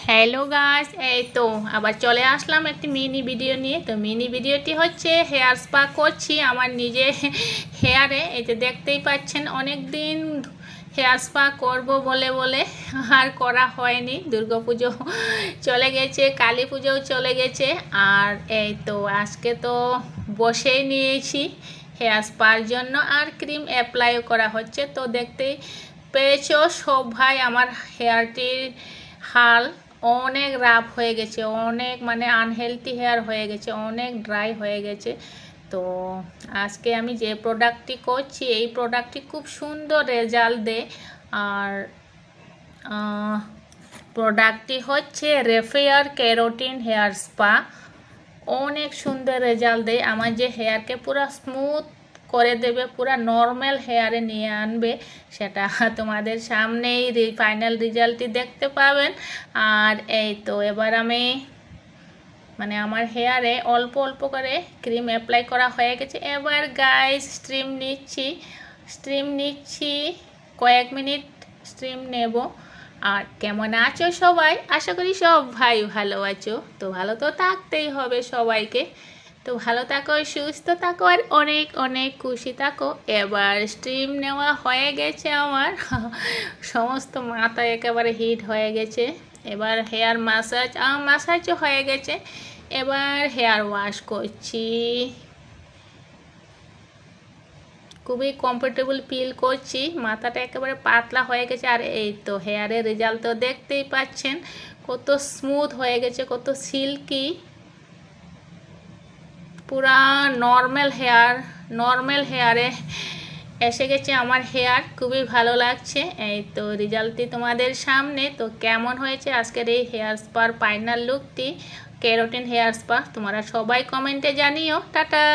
Hello guys, এই তো আবার চলে আসলাম একটি মিনি ভিডিও নিয়ে। তো মিনি ভিডিওটি হচ্ছে হেয়ার স্পা করছি আমার নিজে হেয়ারে। এই যে দেখতেই পাচ্ছেন, অনেক দিন হেয়ার স্পা করবো বলে বলে আর করা হয়নি। দুর্গাপুজো চলে গেছে, কালী পুজোও চলে গেছে, আর এই তো আজকে তো বসেই নিয়েছি হেয়ার স্পার জন্য, আর ক্রিম অ্যাপ্লাইও করা হচ্ছে। তো দেখতেই পেয়েছো সব ভাই, আমার হেয়ারটির হাল অনেক রাফ হয়ে গেছে, অনেক মানে আনহেলদি হেয়ার হয়ে গেছে, অনেক ড্রাই হয়ে গেছে। তো আজকে আমি যে প্রোডাক্টটি করছি, এই প্রোডাক্টটি খুব সুন্দর রেজাল্ট দেয়। আর প্রোডাক্টটি হচ্ছে রেফেয়ার কেরাটিন হেয়ার স্পা। অনেক সুন্দর রেজাল্ট দেয়, আমার যে হেয়ারকে পুরো স্মুথ করে দেবে, পুরো নর্মাল হেয়ারে নিয়ে আনবে। সেটা তোমাদের সামনেই ফাইনাল রেজাল্টটি দেখতে পাবেন। আর এই তো এবার আমি মানে আমার হেয়ারে অল্প অল্প করে ক্রিম অ্যাপ্লাই করা হয়ে গেছে। এবার গাইস স্টিম নিচ্ছি, কয়েক মিনিট স্টিম নেব। আর কেমন আছো সবাই? আশা করি সব ভাই ভালো আছো। তো ভালো তো থাকতেই হবে সবাইকে। তো ভালো থাকো, সুস্থ থাকো, আর অনেক অনেক খুশি থাকো। এবার স্টিম নেওয়া হয়ে গেছে আমার সমস্ত মাথা একেবারে হিট হয়ে গেছে। এবার হেয়ার মাসাজও হয়ে গেছে। এবার হেয়ার ওয়াশ করছি, খুবই কমফোর্টেবল ফিল করছি, মাথাটা একেবারে পাতলা হয়ে গেছে। আর এই তো হেয়ারের রেজাল্ট তো দেখতেই পাচ্ছেন, কত স্মুথ হয়ে গেছে, কত সিল্কি, পুরা নর্মাল হেয়ারে এসে গেছে আমার হেয়ার। খুবই ভালো লাগছে। এই তো রেজাল্টটি তোমাদের সামনে। তো কেমন হয়েছে আজকের এই হেয়ার স্পার ফাইনাল লুকটি, কেরাটিন হেয়ার স্পা, তোমরা সবাই কমেন্টে জানিও। টাটা।